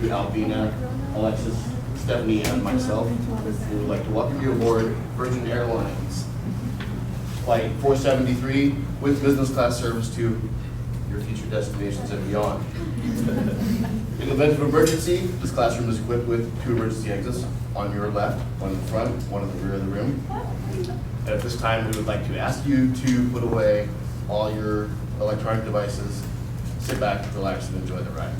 to Albina, Alexis, Stephanie, and myself, we would like to welcome you aboard Virgin Airlines Flight 473 with business class service to your future destinations and beyond. In the event of emergency, this classroom is equipped with 2 emergency exits, on your left, one in the front, one in the rear of the room. And at this time, we would like to ask you to put away all your electronic devices, sit back, relax, and enjoy the ride.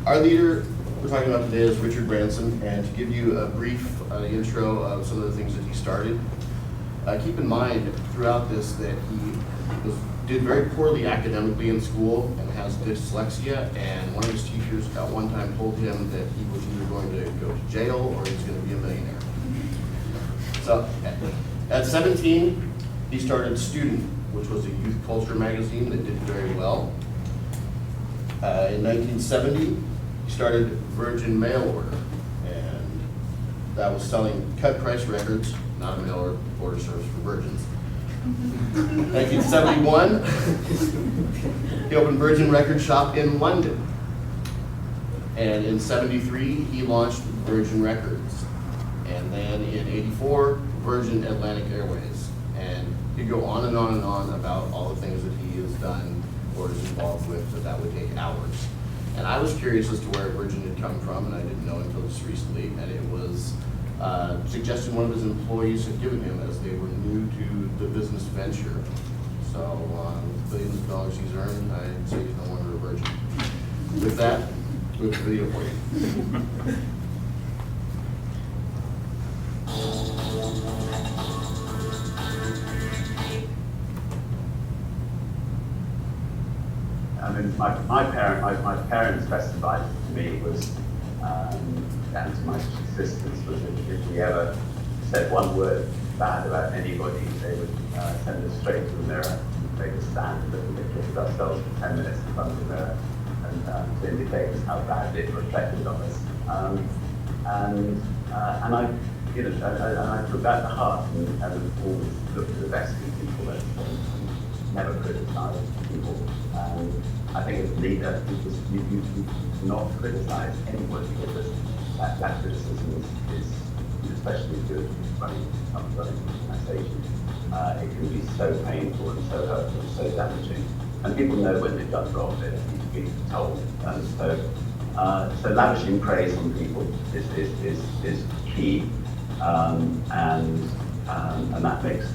Our leader we're talking about today is Richard Branson, and to give you a brief intro of some of the things that he started, keep in mind throughout this that he did very poorly academically in school and has dyslexia, and one of his teachers at one time told him that he was either going to go to jail or he was going to be a millionaire. So at 17, he started Student, which was a youth culture magazine that did very well. In 1970, he started Virgin Mail Order, and that was selling cut price records, not a mail order service for virgins. 1971, he opened Virgin Record Shop in London. And in 73, he launched Virgin Records. And then in 84, Virgin Atlantic Airways. And he'd go on and on and on about all the things that he has done or is involved with, but that would take hours. And I was curious as to where Virgin had come from, and I didn't know until just recently, and it was suggestion one of his employees had given him as they were new to the business venture. So billions of dollars he's earned, I'd say he's no longer a virgin. With that, we have a video for you. I mean, my parents testified to me was down to my existence was that if we ever said one word bad about anybody, they would send us straight to the mirror, make us stand and look at ourselves for 10 minutes in front of the mirror and to indicate how badly it reflected on us. And I, you know, I took that to heart and always looked for the best in people and never criticized people. I think as a leader, you not criticize anybody because that criticism is especially good running an organization. It can be so painful and so hurtful and so damaging. And people know when they've done wrong, they need to be told. So lavishing praise on people is key, and that makes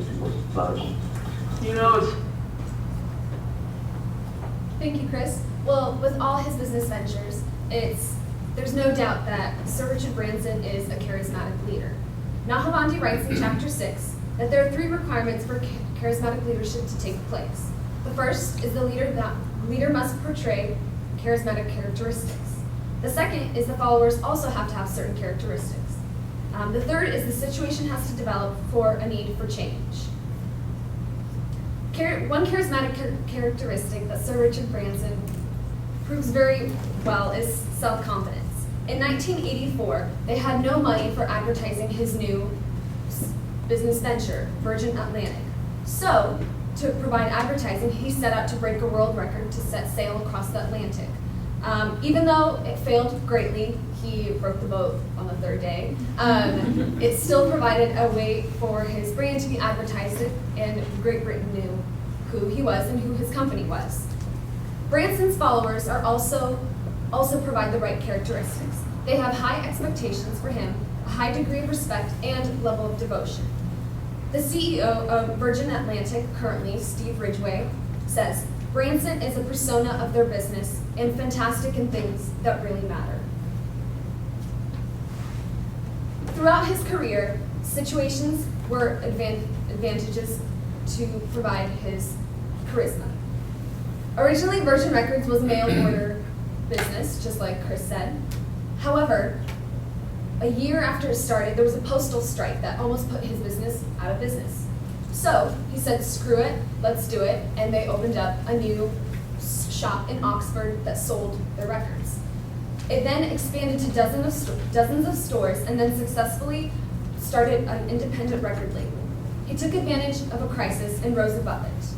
people flourish. You know, Thank you, Chris. Well, with all his business ventures, there's no doubt that Sir Richard Branson is a charismatic leader. Nahavandi writes in chapter 6 that there are 3 requirements for charismatic leadership to take place. The first is the leader must portray charismatic characteristics. The second is the followers also have to have certain characteristics. The third is the situation has to develop for a need for change. One charismatic characteristic that Sir Richard Branson proves very well is self-confidence. In 1984, they had no money for advertising his new business venture, Virgin Atlantic. So, to provide advertising, he set out to break a world record to set sail across the Atlantic. Even though it failed greatly, he broke the boat on the 3rd day. It still provided a way for his brand to be advertised, and Great Britain knew who he was and who his company was. Branson's followers are also provide the right characteristics. They have high expectations for him, a high degree of respect, and level of devotion. The CEO of Virgin Atlantic, currently, Steve Ridgway, says, Branson is a persona of their business and fantastic in things that really matter. Throughout his career, situations were advantages to provide his charisma. Originally, Virgin Records was a mail order business, just like Chris said. However, a year after it started, there was a postal strike that almost put his business out of business. So he said, screw it, let's do it, and they opened up a new shop in Oxford that sold their records. It then expanded to dozens of stores and then successfully started an independent record label. He took advantage of a crisis and rose above it.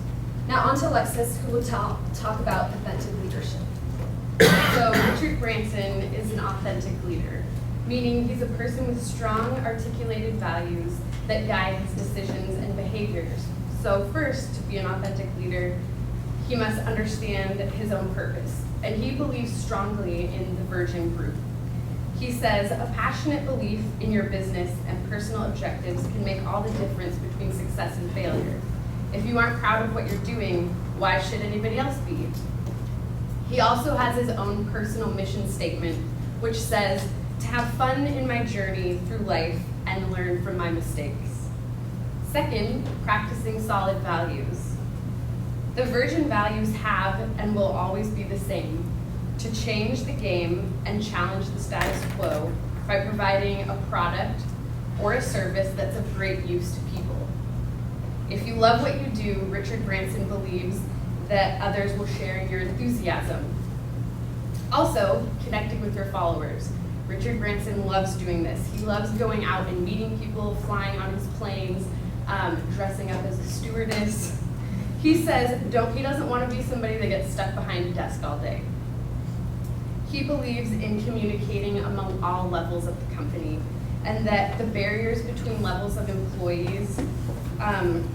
Now on to Alexis, who will talk about effective leadership. Branson is an authentic leader, meaning he's a person with strong articulated values that guide his decisions and behaviors. So first, to be an authentic leader, he must understand his own purpose, and he believes strongly in the Virgin Group. He says, a passionate belief in your business and personal objectives can make all the difference between success and failure. If you aren't proud of what you're doing, why should anybody else be? He also has his own personal mission statement, which says, to have fun in my journey through life and learn from my mistakes. Second, practicing solid values. The Virgin values have and will always be the same: to change the game and challenge the status quo by providing a product or a service that's of great use to people. If you love what you do, Richard Branson believes that others will share in your enthusiasm. Also, connecting with your followers. Richard Branson loves doing this. He loves going out and meeting people, flying on his planes, dressing up as a stewardess. He says he doesn't want to be somebody that gets stuck behind a desk all day. He believes in communicating among all levels of the company, and that the barriers between levels of employees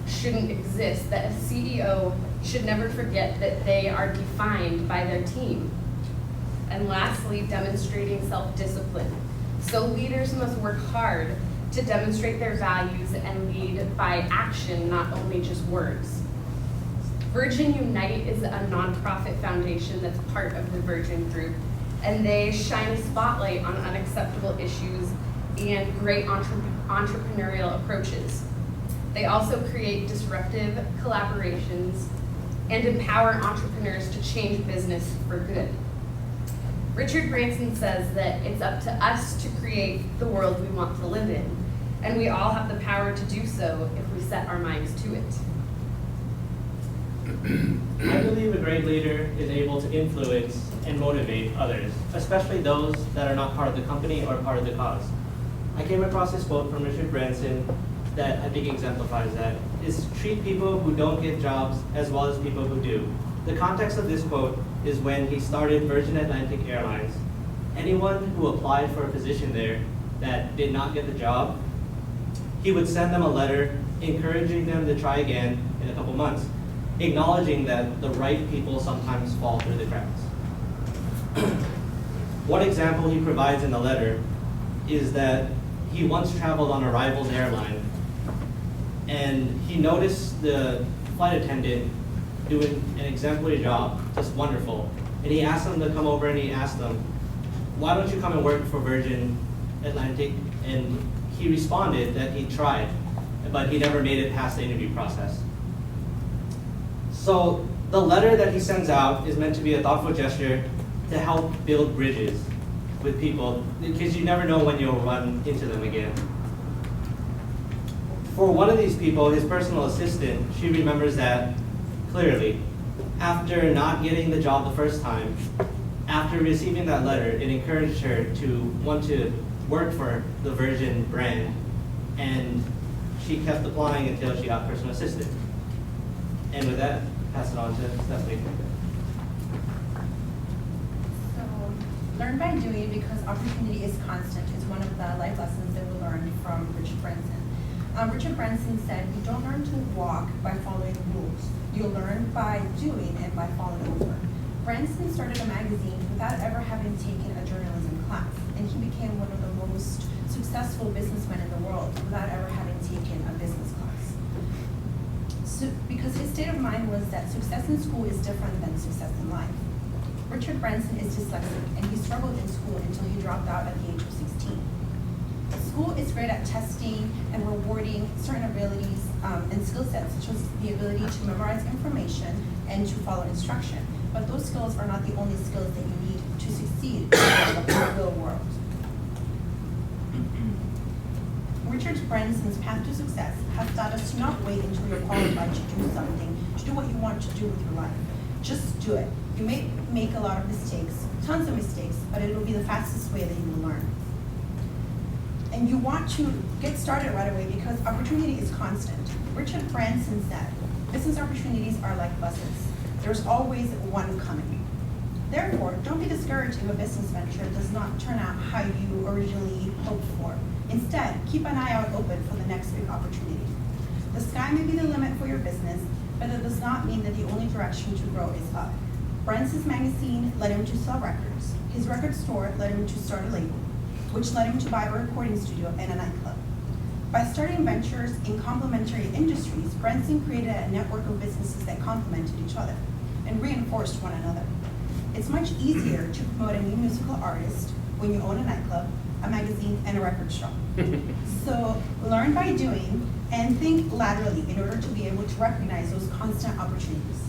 shouldn't exist, that a CEO should never forget that they are defined by their team. And lastly, demonstrating self-discipline. So leaders must work hard to demonstrate their values and lead by action, not only just words. Virgin Unite is a nonprofit foundation that's part of the Virgin Group, and they shine a spotlight on unacceptable issues and great entrepreneurial approaches. They also create disruptive collaborations and empower entrepreneurs to change business for good. Richard Branson says that it's up to us to create the world we want to live in, and we all have the power to do so if we set our minds to it. I believe a great leader is able to influence and motivate others, especially those that are not part of the company or part of the cause. I came across this quote from Richard Branson that I think exemplifies that, is treat people who don't get jobs as well as people who do. The context of this quote is when he started Virgin Atlantic Airlines. Anyone who applied for a position there that did not get the job, he would send them a letter encouraging them to try again in a couple months, acknowledging that the right people sometimes fall through the cracks. One example he provides in the letter is that he once traveled on a rival's airline, and he noticed the flight attendant doing an exemplary job, just wonderful. And he asked them to come over, and he asked them, why don't you come and work for Virgin Atlantic? And he responded that he tried, but he never made it past the interview process. So the letter that he sends out is meant to be a thoughtful gesture to help build bridges with people, because you never know when you'll run into them again. For one of these people, his personal assistant, she remembers that clearly. After not getting the job the first time, after receiving that letter, it encouraged her to want to work for the Virgin brand, and she kept applying until she got personal assistant. And with that, pass it on to Stephanie. So, learn by doing, because opportunity is constant, is one of the life lessons that we learned from Richard Branson. Richard Branson said, you don't learn to walk by following rules. You learn by doing and by falling over. Branson started a magazine without ever having taken a journalism class, and he became one of the most successful businessmen in the world without ever having taken a business class. So, because his state of mind was that success in school is different than success in life. Richard Branson is dyslexic, and he struggled in school until he dropped out at the age of 16. School is great at testing and rewarding certain abilities and skill sets, such as the ability to memorize information and to follow instruction. But those skills are not the only skills that you need to succeed in the real world. Richard Branson's path to success has taught us to not wait until you're qualified to do something, to do what you want to do with your life. Just do it. You may make a lot of mistakes, tons of mistakes, but it will be the fastest way that you will learn. And you want to get started right away because opportunity is constant. Richard Branson said, business opportunities are like buses. There's always one coming. Therefore, don't be discouraged if a business venture does not turn out how you originally hoped for. Instead, keep an eye out open for the next big opportunity. The sky may be the limit for your business, but that does not mean that the only direction to grow is up. Branson's magazine led him to sell records. His record store led him to start a label, which led him to buy a recording studio and a nightclub. By starting ventures in complementary industries, Branson created a network of businesses that complemented each other and reinforced one another. It's much easier to promote a new musical artist when you own a nightclub, a magazine, and a record shop. So learn by doing and think laterally in order to be able to recognize those constant opportunities.